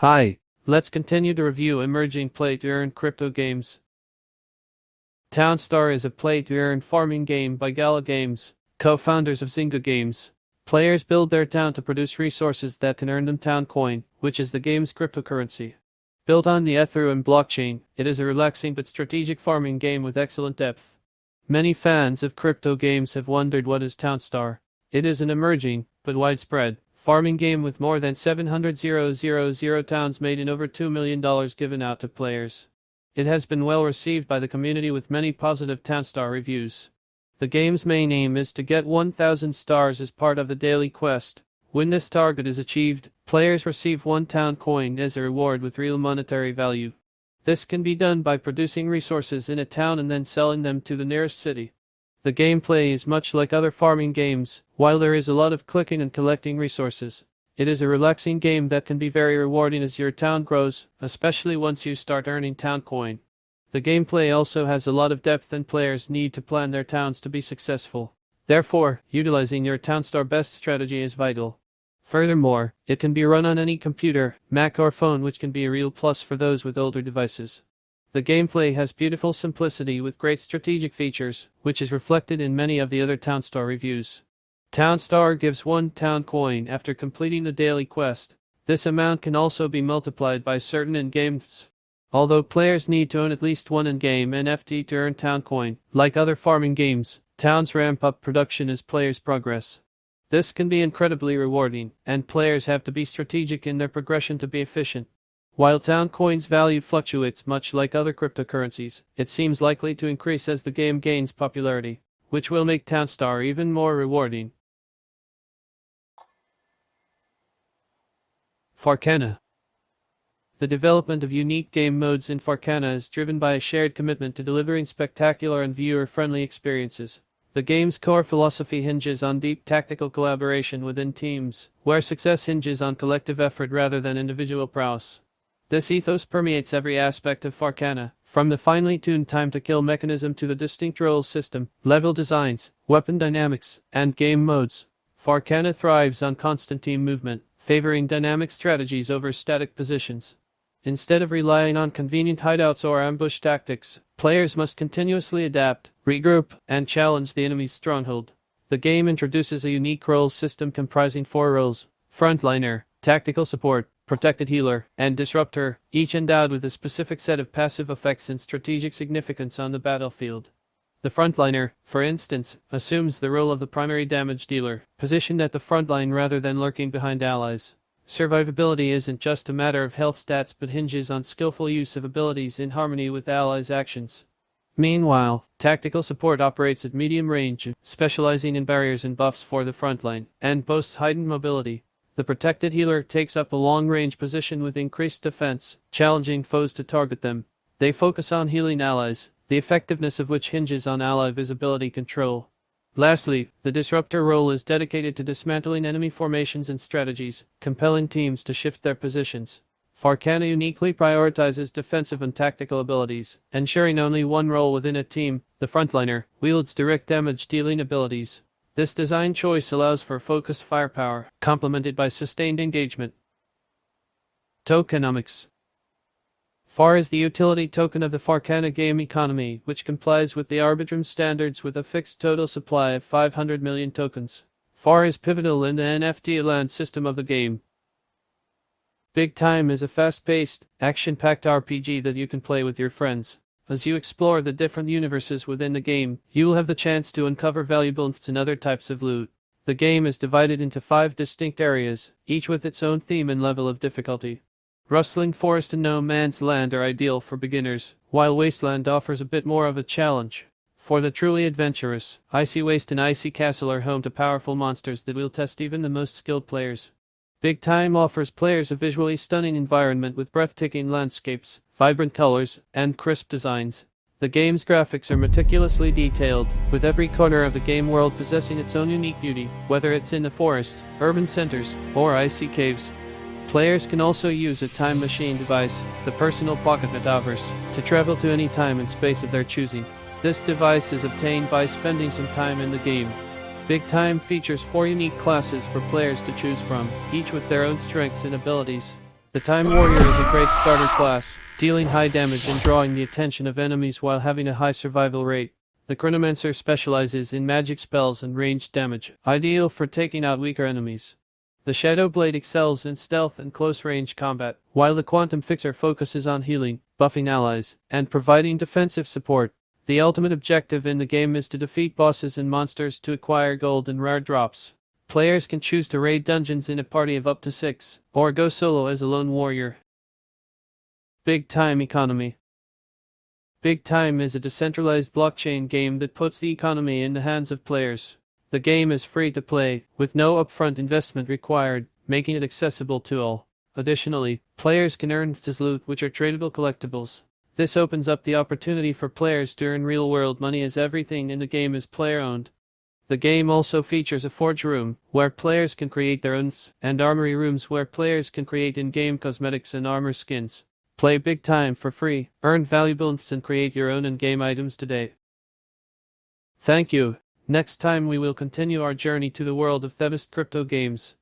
Hi, let's continue to review emerging play-to-earn crypto games. Townstar is a play-to-earn farming game by Gala Games, co-founders of Zynga Games. Players build their town to produce resources that can earn them town coin, which is the game's cryptocurrency. Built on the Ethereum blockchain, it is a relaxing but strategic farming game with excellent depth. Many fans of crypto games have wondered what is Townstar. It is an emerging, but widespread, farming game with more than 700,000 towns made and over $2 million given out to players. It has been well received by the community with many positive Townstar reviews. The game's main aim is to get 1,000 stars as part of the daily quest. When this target is achieved, players receive 1 town coin as a reward with real monetary value. This can be done by producing resources in a town and then selling them to the nearest city. The gameplay is much like other farming games. While there is a lot of clicking and collecting resources, it is a relaxing game that can be very rewarding as your town grows, especially once you start earning town coin. The gameplay also has a lot of depth and players need to plan their towns to be successful. Therefore, utilizing your Townstar best strategy is vital. Furthermore, it can be run on any computer, Mac or phone, which can be a real plus for those with older devices. The gameplay has beautiful simplicity with great strategic features, which is reflected in many of the other Townstar reviews. Townstar gives 1 town coin after completing the daily quest. This amount can also be multiplied by certain in-game ths. Although players need to own at least 1 in-game NFT to earn town coin, like other farming games, towns ramp up production as players progress. This can be incredibly rewarding, and players have to be strategic in their progression to be efficient. While town coin's value fluctuates much like other cryptocurrencies, it seems likely to increase as the game gains popularity, which will make Townstar even more rewarding. Farcana. The development of unique game modes in Farcana is driven by a shared commitment to delivering spectacular and viewer-friendly experiences. The game's core philosophy hinges on deep tactical collaboration within teams, where success hinges on collective effort rather than individual prowess. This ethos permeates every aspect of Farcana, from the finely tuned time-to-kill mechanism to the distinct roles system, level designs, weapon dynamics, and game modes. Farcana thrives on constant team movement, favoring dynamic strategies over static positions. Instead of relying on convenient hideouts or ambush tactics, players must continuously adapt, regroup, and challenge the enemy's stronghold. The game introduces a unique role system comprising 4 roles: frontliner, tactical support, protected healer, and disruptor, each endowed with a specific set of passive effects and strategic significance on the battlefield. The frontliner, for instance, assumes the role of the primary damage dealer, positioned at the frontline rather than lurking behind allies. Survivability isn't just a matter of health stats but hinges on skillful use of abilities in harmony with allies' actions. Meanwhile, tactical support operates at medium range, specializing in barriers and buffs for the frontline, and boasts heightened mobility. The protected healer takes up a long-range position with increased defense, challenging foes to target them. They focus on healing allies, the effectiveness of which hinges on ally visibility control. Lastly, the disruptor role is dedicated to dismantling enemy formations and strategies, compelling teams to shift their positions. Farcana uniquely prioritizes defensive and tactical abilities, ensuring only one role within a team, the frontliner, wields direct damage-dealing abilities. This design choice allows for focused firepower, complemented by sustained engagement. Tokenomics. FAR is the utility token of the Farcana game economy, which complies with the Arbitrum standards with a fixed total supply of 500 million tokens. FAR is pivotal in the NFT land system of the game. Big Time is a fast-paced, action-packed RPG that you can play with your friends. As you explore the different universes within the game, you will have the chance to uncover valuable infs and other types of loot. The game is divided into 5 distinct areas, each with its own theme and level of difficulty. Rustling Forest and No Man's Land are ideal for beginners, while Wasteland offers a bit more of a challenge. For the truly adventurous, Icy Waste and Icy Castle are home to powerful monsters that will test even the most skilled players. Big Time offers players a visually stunning environment with breathtaking landscapes, vibrant colors, and crisp designs. The game's graphics are meticulously detailed, with every corner of the game world possessing its own unique beauty, whether it's in the forests, urban centers, or icy caves. Players can also use a time machine device, the personal pocket metaverse, to travel to any time and space of their choosing. This device is obtained by spending some time in the game. Big Time features 4 unique classes for players to choose from, each with their own strengths and abilities. The Time Warrior is a great starter class, dealing high damage and drawing the attention of enemies while having a high survival rate. The Chronomancer specializes in magic spells and ranged damage, ideal for taking out weaker enemies. The Shadow Blade excels in stealth and close-range combat, while the Quantum Fixer focuses on healing, buffing allies, and providing defensive support. The ultimate objective in the game is to defeat bosses and monsters to acquire gold and rare drops. Players can choose to raid dungeons in a party of up to 6, or go solo as a lone warrior. Big Time Economy. Big Time is a decentralized blockchain game that puts the economy in the hands of players. The game is free to play, with no upfront investment required, making it accessible to all. Additionally, players can earn as loot, which are tradable collectibles. This opens up the opportunity for players to earn real-world money, as everything in the game is player-owned. The game also features a forge room, where players can create their own, and armory rooms where players can create in-game cosmetics and armor skins. Play Big Time for free, earn valuable and create your own in-game items today. Thank you. Next time we will continue our journey to the world of the best crypto games.